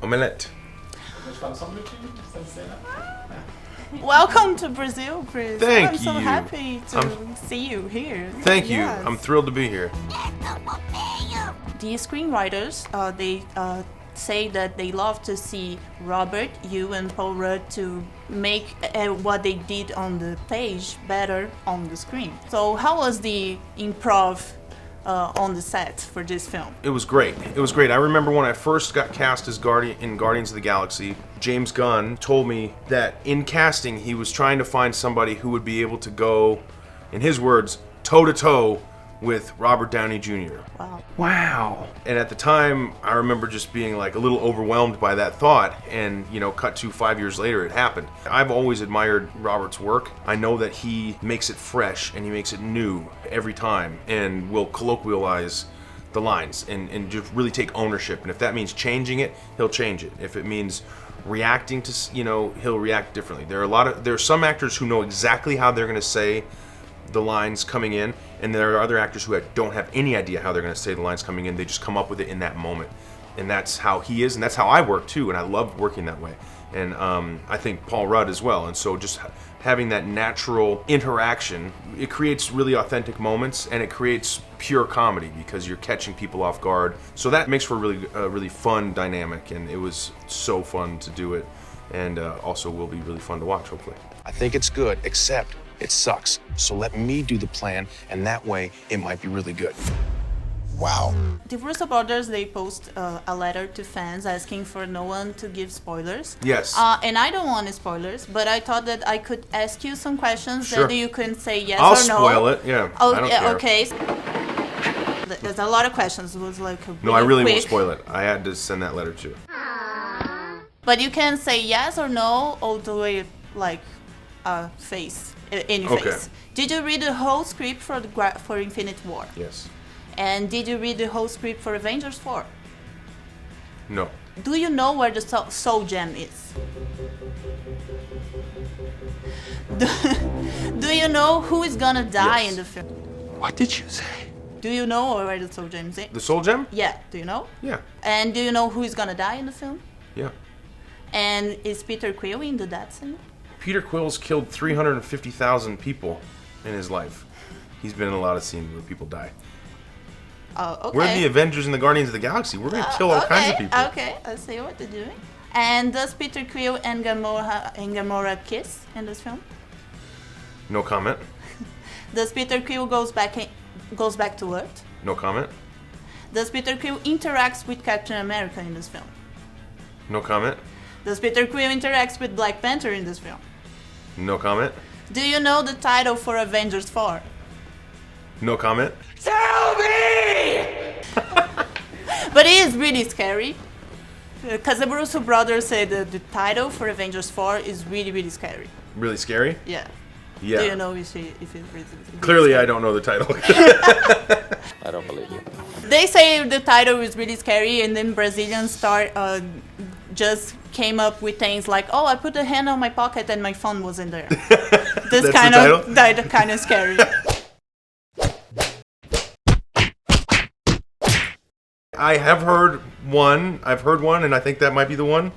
Omelete. Welcome to Brazil, Chris. Thank I'm so you. happy to see you here. Thank you. Yes. I'm thrilled to be here. The screenwriters, they say that they love to see Robert, you, and Paul Rudd to make what they did on the page better on the screen. So how was the improv on the set for this film? It was great. It was great. I remember when I first got cast as in Guardians of the Galaxy, James Gunn told me that in casting he was trying to find somebody who would be able to go, in his words, toe-to-toe with Robert Downey Jr. Wow. And at the time, I remember just being like a little overwhelmed by that thought, and cut to 5 years later, it happened. I've always admired Robert's work. I know that he makes it fresh and he makes it new every time and will colloquialize the lines and just really take ownership. And if that means changing it, he'll change it. If it means reacting to, he'll react differently. There are some actors who know exactly how they're going to say the lines coming in, and there are other actors who don't have any idea how they're going to say the lines coming in. They just come up with it in that moment, and that's how he is, and that's how I work too, and I love working that way. And I think Paul Rudd as well. And so just having that natural interaction, it creates really authentic moments, and it creates pure comedy because you're catching people off guard. So that makes for a really fun dynamic, and it was so fun to do it, and also will be really fun to watch, hopefully. I think it's good, except it sucks. So let me do the plan, and that way it might be really good. Wow. The Russo brothers, they post a letter to fans asking for no one to give spoilers. Yes. And I don't want spoilers, but I thought that I could ask you some questions Sure. that you can say yes I'll or no. spoil it, yeah. Oh, I don't care. okay. There's a lot of questions. It was like a No, I really quick. won't spoil it. I had to send that letter too. But you can say yes or no all the way, like face, any Okay. face. Did you read the whole script for Infinite War? Yes. And did you read the whole script for Avengers 4? No. Do you know where the soul gem is? Do you know who is gonna die Yes. in the film? What did you say? Do you know where the soul gem is? The Soul Gem? Yeah, do you know? Yeah. And do you know who is gonna die in the film? Yeah. And is Peter Quill in the death scene? Peter Quill's killed 350,000 people in his life. He's been in a lot of scenes where people die. Okay. We're the Avengers and the Guardians of the Galaxy. We're going to kill all kinds of people. Okay, I see what you're doing. And does Peter Quill and Gamora kiss in this film? No comment. Does Peter Quill goes back to Earth? No comment. Does Peter Quill interacts with Captain America in this film? No comment. Does Peter Quill interacts with Black Panther in this film? No comment. Do you know the title for Avengers 4? No comment. Tell me! But it is really scary. Because the Russo brothers say that the title for Avengers 4 is really, really scary. Really scary? Yeah. Yeah. Do you know if it's really Clearly, scary? I don't know the title. I don't believe you. They say the title is really scary, and then Brazilians just came up with things like, "Oh, I put a hand on my pocket and my phone was in there." This kind of scary. I have heard one. I've heard one, and I think that might be the one.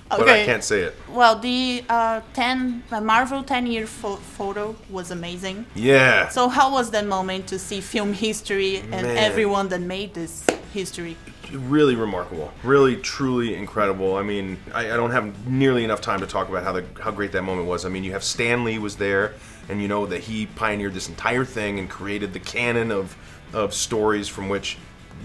But I can't say it. Well, the Marvel 10-year photo was amazing. Yeah. So how was that moment to see film history and Man. everyone that made this history? Really remarkable. Really, truly incredible. I mean, I don't have nearly enough time to talk about how great that moment was. I mean, you have Stan Lee was there, and you know that he pioneered this entire thing and created the canon of stories from which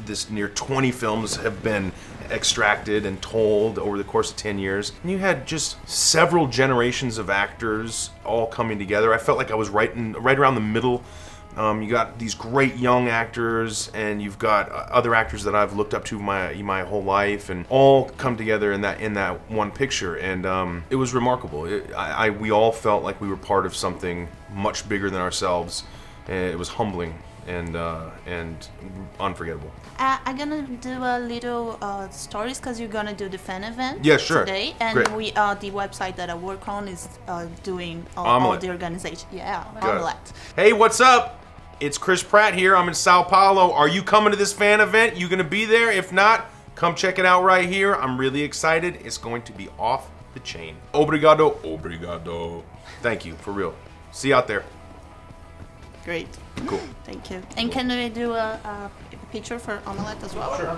this near 20 films have been extracted and told over the course of 10 years. And you had just several generations of actors all coming together. I felt like I was right around the middle. You got these great young actors, and you've got other actors that I've looked up to my whole life, and all come together in that one picture. And it was remarkable. We all felt like we were part of something much bigger than ourselves. And it was humbling and unforgettable. I'm gonna do a little stories because you're gonna do the fan event today, and Great. the website that I work on is doing all the organization. Yeah, Omelete. Hey, what's up? It's Chris Pratt here. I'm in Sao Paulo. Are you coming to this fan event? You gonna be there? If not, Come check it out right here. I'm really excited. It's going to be off the chain. Obrigado. Obrigado. Thank you, for real. See you out there. Great. Cool. Thank you. And can we do a picture for Omelete as well? Sure.